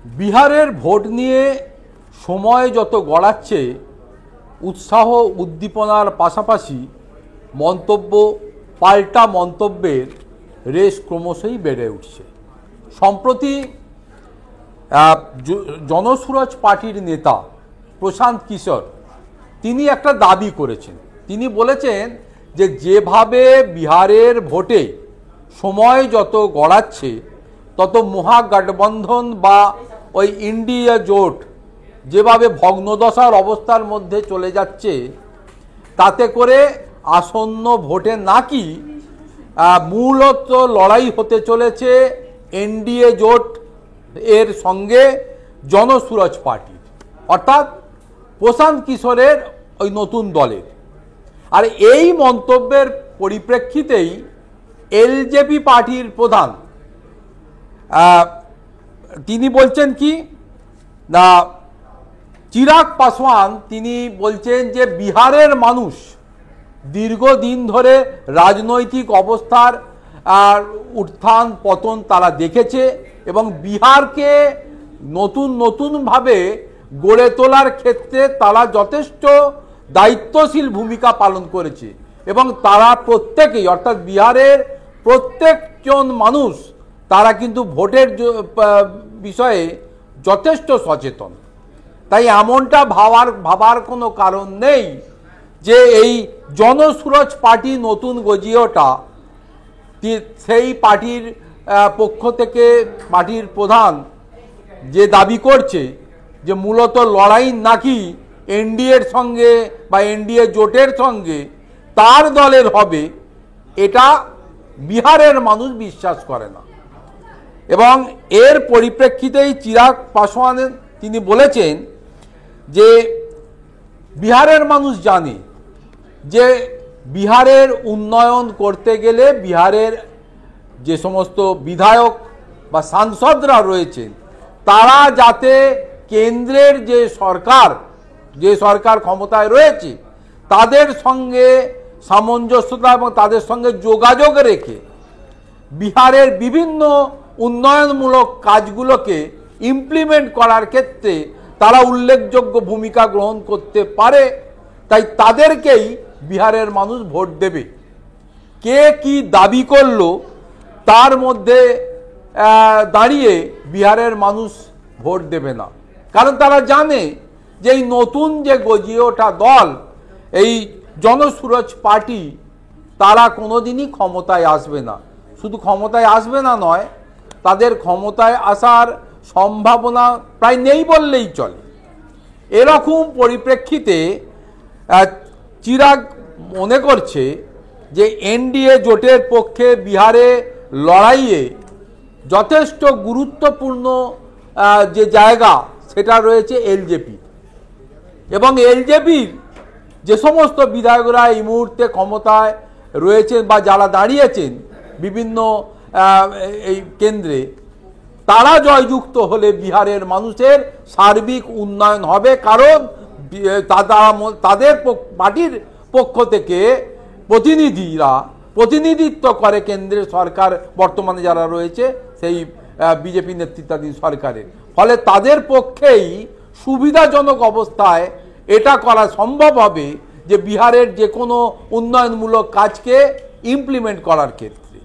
বিহারের ভোট নিয়ে সময় যত গড়াচ্ছে উৎসাহ উদ্দীপনার পাশাপাশি মন্তব্য পাল্টা মন্তব্যের রেশ ক্রমশই বেড়ে উঠছে। সম্প্রতি জনসুরাজ পার্টির নেতা প্রশান্ত কিশোর তিনি একটা দাবি করেছেন। তিনি বলেছেন যে যেভাবে বিহারের ভোটে সময় যত গড়াচ্ছে তত মহাগঠবন্ধন বা ওই ইন্ডিয়া জোট যেভাবে ভগ্নদশার অবস্থার মধ্যে চলে যাচ্ছে, তাতে করে আসন্ন ভোটে নাকি মূলত লড়াই হতে চলেছে এনডিএ জোট এর সঙ্গে জনসুরাজ পার্টির, অর্থাৎ প্রশান্ত কিশোরের ওই নতুন দলের। আর এই মন্তব্যের পরিপ্রেক্ষিতেই এলজেপি পার্টির প্রধান তিনি বলছেন কি না, চিরাগ পাসওয়ান তিনি বলছেন যে বিহারের মানুষ দীর্ঘদিন ধরে রাজনৈতিক অবস্থার উত্থান পতন তারা দেখেছে এবং বিহারকে নতুনভাবে গড়ে তোলার ক্ষেত্রে তারা যথেষ্ট দায়িত্বশীল ভূমিকা পালন করেছে এবং তারা প্রত্যেকেই, অর্থাৎ বিহারের প্রত্যেকজন মানুষ তারা কিন্তু ভোটের বিষয়ে যথেষ্ট সচেতন। তাই এমনটা ভাবার কোনো কারণ নেই যে এই জনসুরাজ পার্টি নতুন গজিয়ে ওঠা, সেই পার্টির পক্ষ থেকে পার্টির প্রধান যে দাবি করছে যে মূলত লড়াই নাকি এনডিএর সঙ্গে বা এনডিএ জোটের সঙ্গে তার দলের হবে, এটা বিহারের মানুষ বিশ্বাস করে না। এবং এর পরিপ্রেক্ষিতেই চিরাগ পাসওয়ান তিনি বলেছেন যে বিহারের মানুষ জানে যে বিহারের উন্নয়ন করতে গেলে বিহারের যে সমস্ত বিধায়ক বা সাংসদরা রয়েছেন তারা যাতে কেন্দ্রের যে সরকার ক্ষমতায় রয়েছে তাদের সঙ্গে সামঞ্জস্যতা এবং তাদের সঙ্গে যোগাযোগ রেখে বিহারের বিভিন্ন উন্নয়নমূলক কাজগুলোকে ইমপ্লিমেন্ট করার ক্ষেত্রে তারা উল্লেখযোগ্য ভূমিকা গ্রহণ করতে পারে। তাই তাদেরকেই বিহারের মানুষ ভোট দেবে। কে কি দাবি করলো তার মধ্যে দাঁড়িয়ে বিহারের মানুষ ভোট দেবে না, কারণ তারা জানে যে এই নতুন যে গজিয়ে ওঠা দল এই জনসুরাজ পার্টি তারা কোনোদিনই ক্ষমতায় আসবে না। শুধু ক্ষমতায় আসবে না নয়, তাদের ক্ষমতায় আসার সম্ভাবনা প্রায় নেই বললেই চলে। এরকম পরিপ্রেক্ষিতে চিরাগ মনে করছে যে এনডিএ জোটের পক্ষে বিহারে লড়াইয়ে যথেষ্ট গুরুত্বপূর্ণ যে জায়গা সেটা রয়েছে এলজেপি এবং এলজেপির যে সমস্ত বিধায়করা এই মুহূর্তে ক্ষমতায় রয়েছেন বা যারা দাঁড়িয়েছেন বিভিন্ন এই কেন্দ্রে, তারা জয়যুক্ত হলে বিহারের মানুষের সার্বিক উন্নয়ন হবে। কারণ তাদের পার্টির পক্ষ থেকে প্রতিনিধিত্ব করে কেন্দ্রের সরকার, বর্তমানে যারা রয়েছে সেই বিজেপি নেতৃত্বাধীন সরকারের। ফলে তাদের পক্ষেই সুবিধাজনক অবস্থায় এটা করা সম্ভব হবে যে বিহারের যে কোনো উন্নয়নমূলক কাজকে ইমপ্লিমেন্ট করার ক্ষেত্রে।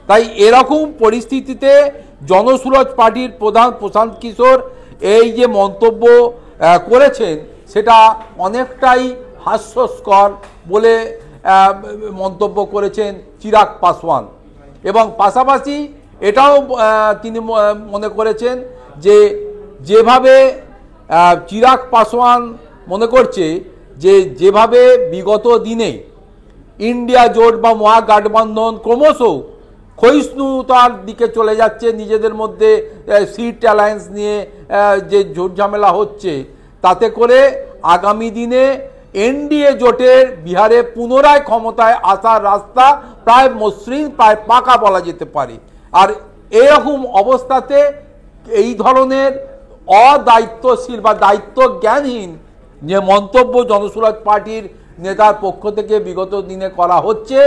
তাই এরকম পরিস্থিতিতে জনসুরাজ পার্টির প্রধান প্রশান্ত কিশোর এই যে মন্তব্য করেছেন সেটা অনেকটাই হাস্যস্কর বলে মন্তব্য করেছেন চিরাগ পাসওয়ান। এবং পাশাপাশি এটাও তিনি মনে করেছেন যে যেভাবে চিরাগ পাসওয়ান মনে করছে যে যেভাবে বিগত দিনে ইন্ডিয়া জোট বা মহাগঠবন্ধন ক্রমশ ক্ষয়িষ্ণুতার দিকে চলে যাচ্ছে, নিজেদের মধ্যে সিট অ্যালায়েন্স নিয়ে যে ঝুট ঝামেলা হচ্ছে, তাতে করে আগামী দিনে এনডিএ জোটের বিহারে পুনরায় ক্ষমতায় আসার রাস্তা প্রায় মসৃণ, প্রায় পাকা বলা যেতে পারে। আর এরকম অবস্থাতে এই ধরনের অদায়িত্বশীল বা দায়িত্ব জ্ঞানহীন যে মন্তব্য জনসুরাজ পার্টির নেতার পক্ষ থেকে বিগত দিনে করা হচ্ছে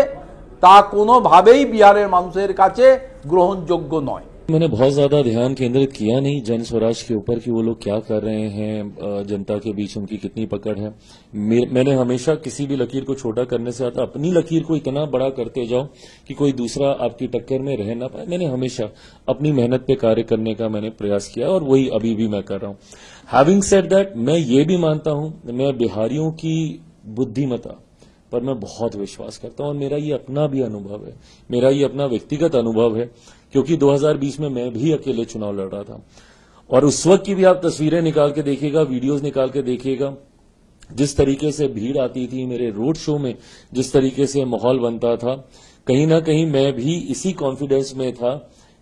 তা কোনোভাবেই বিহারের মানুষের কাছে গ্রহণযোগ্য নয়। मैंने बहुत ज्यादा ध्यान केंद्रित किया नहीं जन स्वराज के ऊपर कि वो लोग क्या कर रहे हैं, जनता के बीच उनकी कितनी पकड़ है। मैंने हमेशा किसी भी लकीर को छोटा करने से आता अपनी लकीर को इतना बड़ा करते जाओ कि कोई दूसरा आपकी टक्कर में रह ना पाए। मैंने हमेशा अपनी मेहनत पे कार्य करने का मैंने प्रयास किया और वही अभी भी मैं कर रहा हूं। हैविंग सेड दैट, मैं ये भी मानता हूं, मैं बिहारियों की बुद्धिमत्ता पर मैं बहुत विश्वास करता हूं और मेरा ये अपना भी अनुभव है, मेरा ये अपना व्यक्तिगत अनुभव है, क्योंकि 2020 में मैं भी अकेले चुनाव लड़ रहा था और उस वक्त की भी आप तस्वीरें निकाल के देखिएगा, वीडियोस निकाल के देखिएगा, जिस तरीके से भीड़ आती थी मेरे रोड शो में, जिस तरीके से माहौल बनता था, कहीं ना कहीं मैं भी इसी कॉन्फिडेंस में था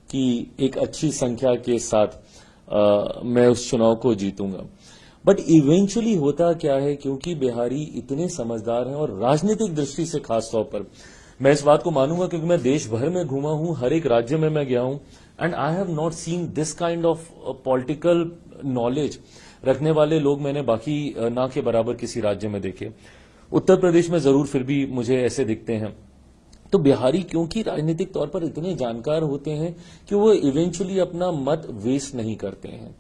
कि एक अच्छी संख्या के साथ मैं उस चुनाव को जीतूंगा। बट इवेंचुअली होता क्या है, क्योंकि बिहारी इतने समझदार हैं और राजनीतिक दृष्टि से खास तौर पर मैं इस बात को मानूंगा, क्योंकि मैं देश भर में घूमा हूं, हर एक राज्य में मैं गया हूं, and I have not seen this kind of political knowledge रखने वाले लोग मैंने बाकी ना के बराबर किसी राज्य में देखे। उत्तर प्रदेश में जरूर फिर भी मुझे ऐसे दिखते हैं। तो बिहारी क्योंकि राजनीतिक तौर पर इतने जानकार होते हैं कि वो इवेंचुअली अपना मत वेस्ट नहीं करते हैं।